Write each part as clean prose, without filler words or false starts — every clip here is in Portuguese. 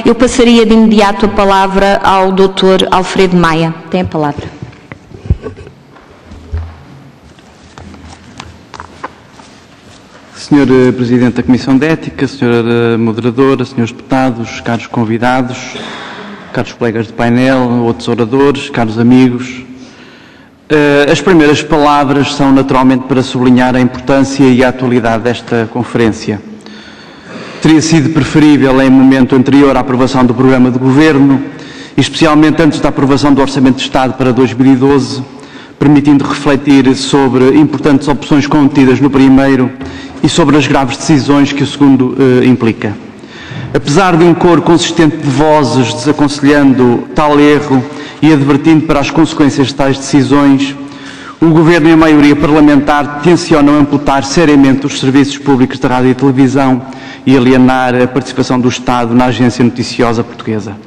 eu passaria de imediato a palavra ao Dr. Alfredo Maia. Tem a palavra. Senhor Presidente da Comissão de Ética, Senhora Moderadora, Senhores Deputados, caros convidados, caros colegas de painel, outros oradores, caros amigos, as primeiras palavras são naturalmente para sublinhar a importância e a atualidade desta conferência. Teria sido preferível em momento anterior à aprovação do programa de Governo, especialmente antes da aprovação do Orçamento de Estado para 2012, permitindo refletir sobre importantes opções contidas no primeiro e sobre as graves decisões que o segundo implica. Apesar de um coro consistente de vozes desaconselhando tal erro e advertindo para as consequências de tais decisões, o Governo e a maioria parlamentar tencionam amputar seriamente os serviços públicos de rádio e televisão e alienar a participação do Estado na agência noticiosa portuguesa.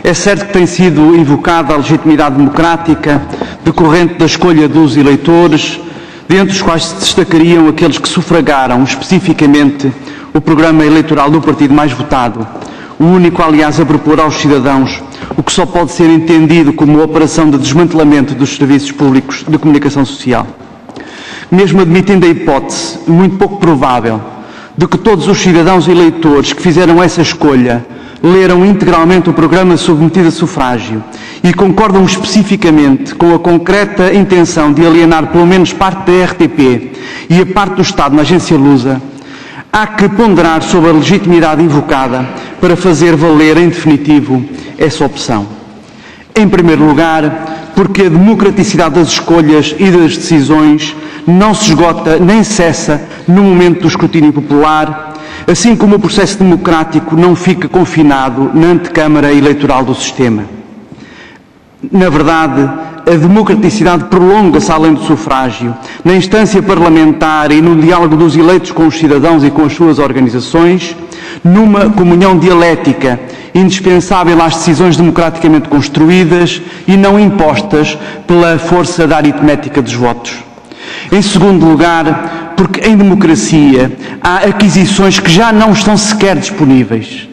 É certo que tem sido invocada a legitimidade democrática decorrente da escolha dos eleitores, dentre os quais se destacariam aqueles que sufragaram especificamente o programa eleitoral do partido mais votado, o único, aliás, a propor aos cidadãos o que só pode ser entendido como uma operação de desmantelamento dos serviços públicos de comunicação social. Mesmo admitindo a hipótese, muito pouco provável, de que todos os cidadãos eleitores que fizeram essa escolha leram integralmente o programa submetido a sufrágio e concordam especificamente com a concreta intenção de alienar pelo menos parte da RTP e a parte do Estado na agência Lusa, há que ponderar sobre a legitimidade invocada para fazer valer em definitivo essa opção. Em primeiro lugar, porque a democraticidade das escolhas e das decisões não se esgota nem cessa no momento do escrutínio popular, assim como o processo democrático não fica confinado na antecâmara eleitoral do sistema. Na verdade, a democraticidade prolonga-se além do sufrágio, na instância parlamentar e no diálogo dos eleitos com os cidadãos e com as suas organizações, numa comunhão dialética indispensável às decisões democraticamente construídas e não impostas pela força da aritmética dos votos. Em segundo lugar, porque em democracia há aquisições que já não estão sequer disponíveis.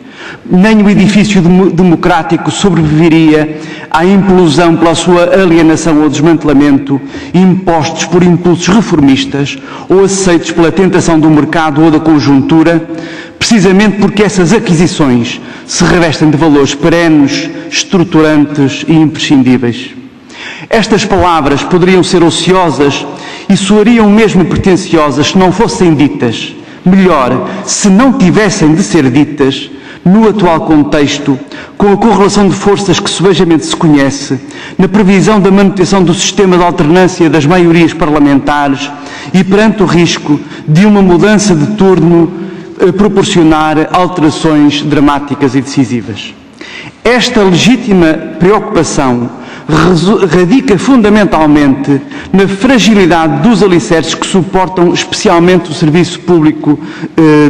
Nem o edifício democrático sobreviveria à implosão pela sua alienação ou desmantelamento, impostos por impulsos reformistas ou aceitos pela tentação do mercado ou da conjuntura, precisamente porque essas aquisições se revestem de valores perenes, estruturantes e imprescindíveis. Estas palavras poderiam ser ociosas e soariam mesmo pretensiosas se não fossem ditas, melhor, se não tivessem de ser ditas, no atual contexto, com a correlação de forças que subejamente se conhece, na previsão da manutenção do sistema de alternância das maiorias parlamentares e perante o risco de uma mudança de turno proporcionar alterações dramáticas e decisivas. Esta legítima preocupação radica fundamentalmente na fragilidade dos alicerces que suportam especialmente o serviço público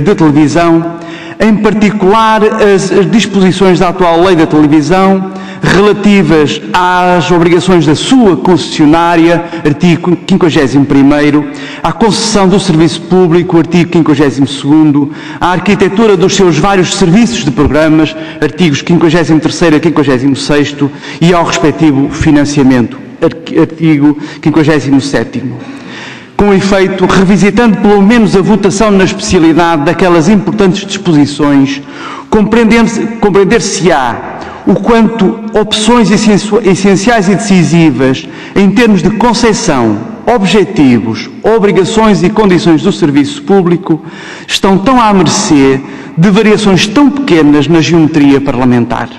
de televisão, em particular as disposições da atual lei da televisão relativas às obrigações da sua concessionária, artigo 51º, à concessão do serviço público, artigo 52º, à arquitetura dos seus vários serviços de programas, artigos 53º a 56º, e ao respectivo financiamento, artigo 57º. Com efeito, revisitando pelo menos a votação na especialidade daquelas importantes disposições, compreender-se-á o quanto opções essenciais e decisivas em termos de concepção, objetivos, obrigações e condições do serviço público estão tão à mercê de variações tão pequenas na geometria parlamentar.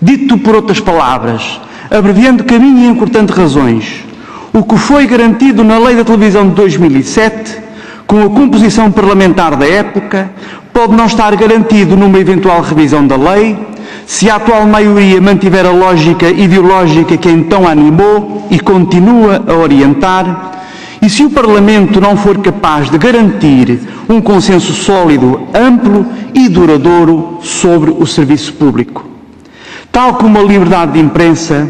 Dito por outras palavras, abreviando caminho e encurtando razões, o que foi garantido na Lei da Televisão de 2007, com a composição parlamentar da época, pode não estar garantido numa eventual revisão da lei, se a atual maioria mantiver a lógica ideológica que então animou e continua a orientar, e se o Parlamento não for capaz de garantir um consenso sólido, amplo e duradouro sobre o serviço público. Tal como a liberdade de imprensa,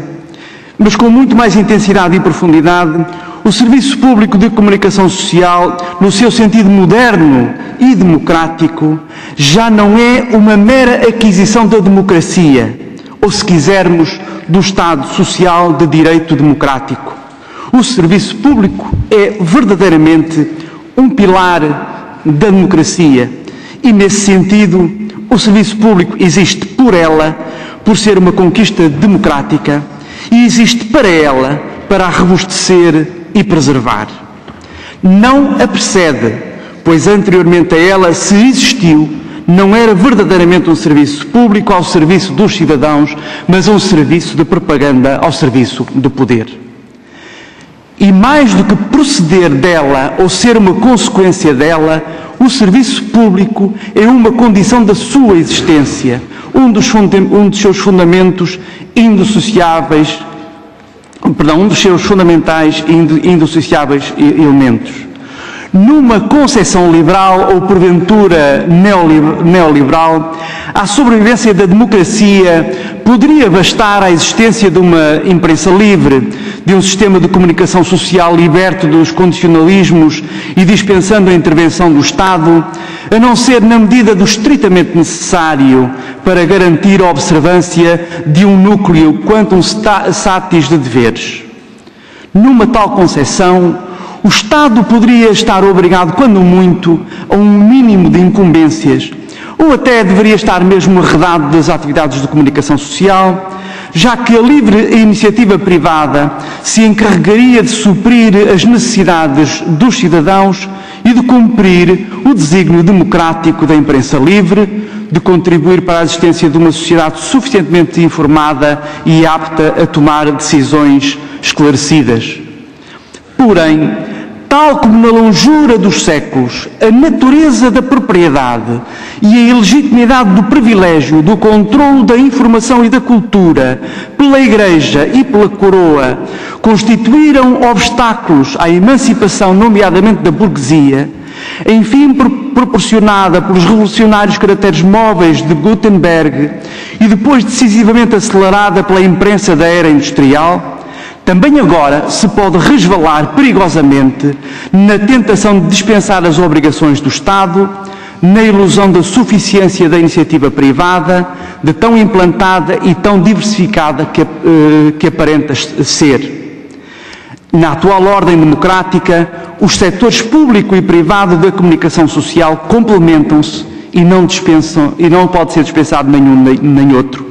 mas com muito mais intensidade e profundidade, o Serviço Público de Comunicação Social, no seu sentido moderno e democrático, já não é uma mera aquisição da democracia, ou, se quisermos, do Estado Social de Direito Democrático. O Serviço Público é verdadeiramente um pilar da democracia e, nesse sentido, o Serviço Público existe por ela, por ser uma conquista democrática, e existe para ela, para a robustecer e preservar. Não a precede, pois anteriormente a ela, se existiu, não era verdadeiramente um serviço público ao serviço dos cidadãos, mas um serviço de propaganda ao serviço do poder. E mais do que proceder dela ou ser uma consequência dela, o serviço público é uma condição da sua existência, um dos seus fundamentos indissociáveis, um dos seus fundamentais e indissociáveis elementos. Numa concepção liberal ou porventura neoliberal, à sobrevivência da democracia poderia bastar a existência de uma imprensa livre, de um sistema de comunicação social liberto dos condicionalismos e dispensando a intervenção do Estado, a não ser na medida do estritamente necessário para garantir a observância de um núcleo quantum satis de deveres. Numa tal concepção, o Estado poderia estar obrigado, quando muito, a um mínimo de incumbências, ou até deveria estar mesmo arredado das atividades de comunicação social, já que a livre iniciativa privada se encarregaria de suprir as necessidades dos cidadãos e de cumprir o desígnio democrático da imprensa livre, de contribuir para a existência de uma sociedade suficientemente informada e apta a tomar decisões esclarecidas. Porém, tal como na longura dos séculos, a natureza da propriedade e a ilegitimidade do privilégio do controlo da informação e da cultura pela Igreja e pela Coroa constituíram obstáculos à emancipação, nomeadamente da burguesia, enfim proporcionada pelos revolucionários caracteres móveis de Gutenberg e depois decisivamente acelerada pela imprensa da era industrial, também agora se pode resvalar perigosamente na tentação de dispensar as obrigações do Estado, na ilusão da suficiência da iniciativa privada, de tão implantada e tão diversificada que aparenta ser. Na atual ordem democrática, os setores público e privado da comunicação social complementam-se e não pode ser dispensado nenhum nem outro.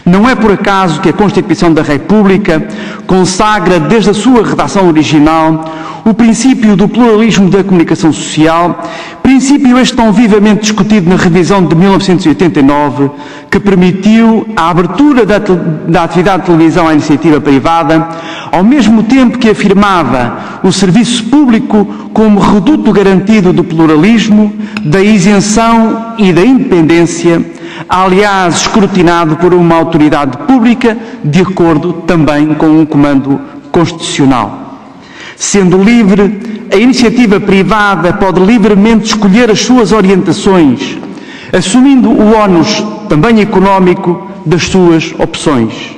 Não é por acaso que a Constituição da República consagra, desde a sua redação original, o princípio do pluralismo da comunicação social, princípio este tão vivamente discutido na revisão de 1989, que permitiu a abertura da atividade de televisão à iniciativa privada, ao mesmo tempo que afirmava o serviço público como reduto garantido do pluralismo, da isenção e da independência, aliás, escrutinado por uma autoridade pública, de acordo também com um comando constitucional. Sendo livre, a iniciativa privada pode livremente escolher as suas orientações, assumindo o ónus também económico das suas opções.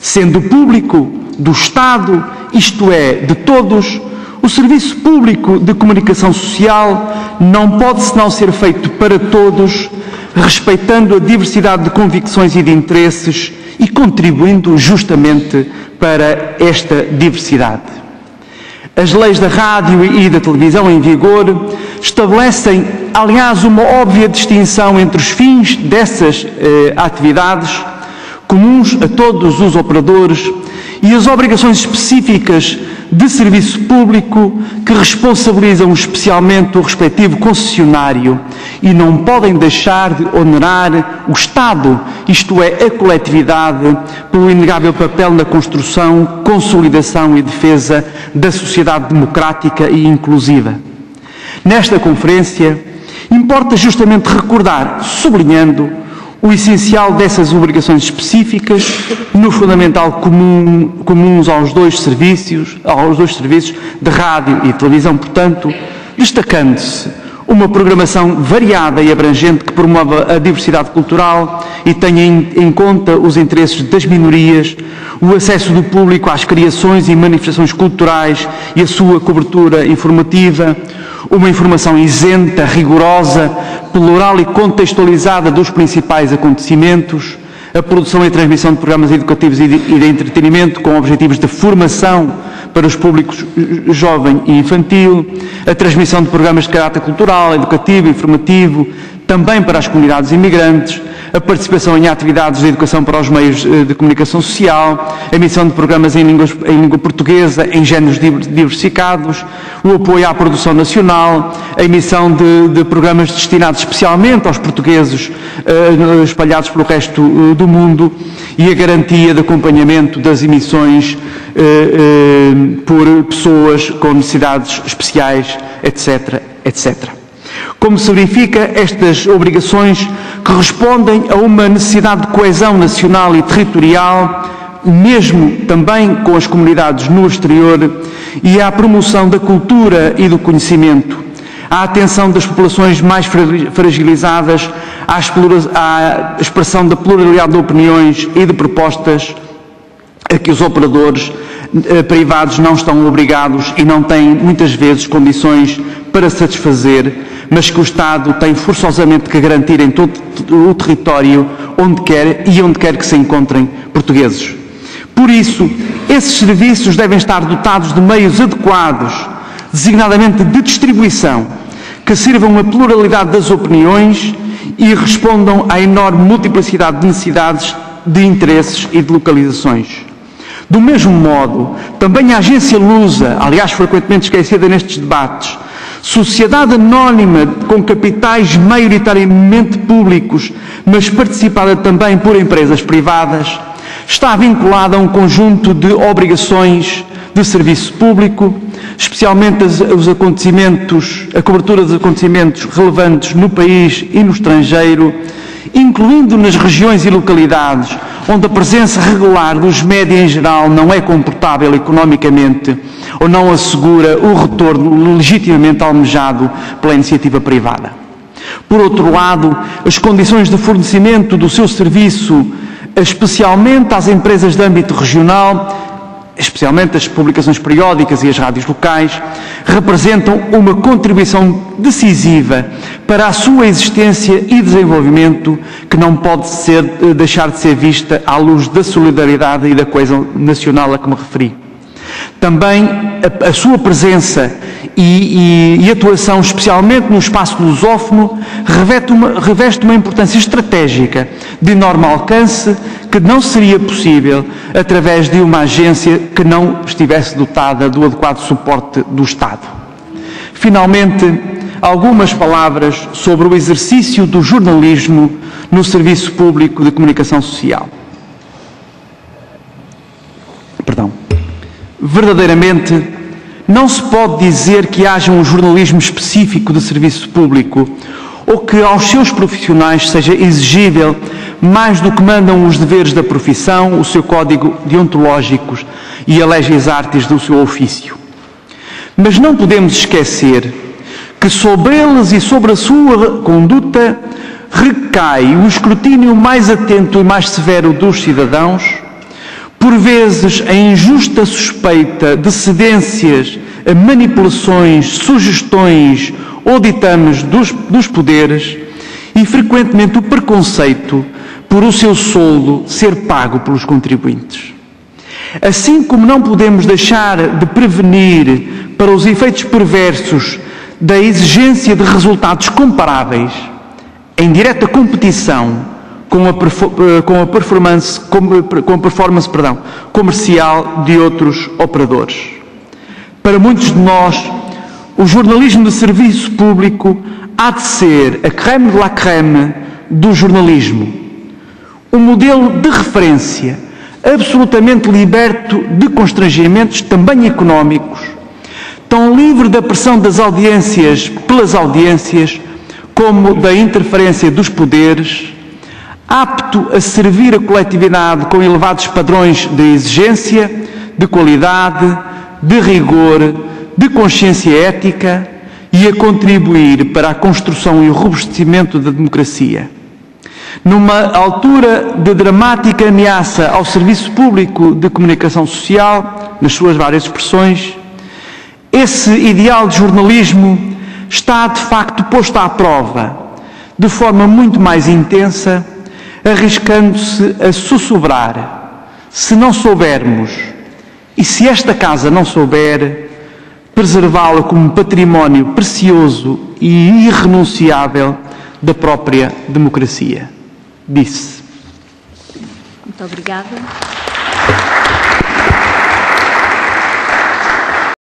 Sendo público, do Estado, isto é, de todos, o serviço público de comunicação social não pode senão ser feito para todos, respeitando a diversidade de convicções e de interesses e contribuindo justamente para esta diversidade. As leis da rádio e da televisão em vigor estabelecem, aliás, uma óbvia distinção entre os fins dessas atividades, comuns a todos os operadores, e as obrigações específicas de serviço público que responsabilizam especialmente o respectivo concessionário e não podem deixar de onerar o Estado, isto é, a coletividade, pelo inegável papel na construção, consolidação e defesa da sociedade democrática e inclusiva. Nesta conferência, importa justamente recordar, sublinhando, o essencial dessas obrigações específicas, no fundamental comuns aos dois serviços de rádio e televisão, portanto, destacando-se uma programação variada e abrangente que promova a diversidade cultural e tenha em conta os interesses das minorias, o acesso do público às criações e manifestações culturais e a sua cobertura informativa, uma informação isenta, rigorosa, plural e contextualizada dos principais acontecimentos, a produção e transmissão de programas educativos e de entretenimento com objetivos de formação para os públicos jovem e infantil, a transmissão de programas de caráter cultural, educativo e informativo, também para as comunidades imigrantes, a participação em atividades de educação para os meios de comunicação social, a emissão de programas em língua portuguesa, em géneros diversificados, o apoio à produção nacional, a emissão de programas destinados especialmente aos portugueses espalhados pelo resto do mundo e a garantia de acompanhamento das emissões por pessoas com necessidades especiais, etc., etc. Como se verifica, estas obrigações correspondem a uma necessidade de coesão nacional e territorial, mesmo também com as comunidades no exterior, e à promoção da cultura e do conhecimento, à atenção das populações mais fragilizadas, à expressão da pluralidade de opiniões e de propostas a que os operadores privados não estão obrigados e não têm, muitas vezes, condições para satisfazer, mas que o Estado tem forçosamente que garantir em todo o território onde quer que se encontrem portugueses. Por isso, esses serviços devem estar dotados de meios adequados, designadamente de distribuição, que sirvam a pluralidade das opiniões e respondam à enorme multiplicidade de necessidades, de interesses e de localizações. Do mesmo modo, também a agência Lusa, aliás frequentemente esquecida nestes debates, sociedade anónima com capitais maioritariamente públicos, mas participada também por empresas privadas, está vinculada a um conjunto de obrigações de serviço público, especialmente a cobertura dos acontecimentos relevantes no país e no estrangeiro, incluindo nas regiões e localidades onde a presença regular dos média em geral não é comportável economicamente ou não assegura o retorno legitimamente almejado pela iniciativa privada. Por outro lado, as condições de fornecimento do seu serviço, especialmente às empresas de âmbito regional, especialmente as publicações periódicas e as rádios locais, representam uma contribuição decisiva para a sua existência e desenvolvimento que não pode deixar de ser vista à luz da solidariedade e da coesão nacional a que me referi. Também a sua presença e atuação, especialmente no espaço lusófono, reveste uma importância estratégica de enorme alcance que não seria possível através de uma agência que não estivesse dotada do adequado suporte do Estado. Finalmente, algumas palavras sobre o exercício do jornalismo no Serviço Público de Comunicação Social. Verdadeiramente, não se pode dizer que haja um jornalismo específico de serviço público ou que aos seus profissionais seja exigível mais do que mandam os deveres da profissão, o seu código deontológico e a legis artis do seu ofício. Mas não podemos esquecer que sobre eles e sobre a sua conduta recai o escrutínio mais atento e mais severo dos cidadãos, por vezes a injusta suspeita de cedências a manipulações, sugestões ou ditames dos poderes e frequentemente o preconceito por o seu soldo ser pago pelos contribuintes. Assim como não podemos deixar de prevenir para os efeitos perversos da exigência de resultados comparáveis em direta competição com a performance comercial de outros operadores. Para muitos de nós, o jornalismo de serviço público há de ser a crème de la crème do jornalismo. Um modelo de referência absolutamente liberto de constrangimentos também económicos, tão livre da pressão das audiências pelas audiências como da interferência dos poderes, apto a servir a coletividade com elevados padrões de exigência, de qualidade, de rigor, de consciência ética e a contribuir para a construção e o robustecimento da democracia. Numa altura de dramática ameaça ao serviço público de comunicação social, nas suas várias expressões, esse ideal de jornalismo está de facto posto à prova, de forma muito mais intensa, arriscando-se a sussurrar, se não soubermos, e se esta casa não souber, preservá-la como património precioso e irrenunciável da própria democracia. Disse. Muito obrigada.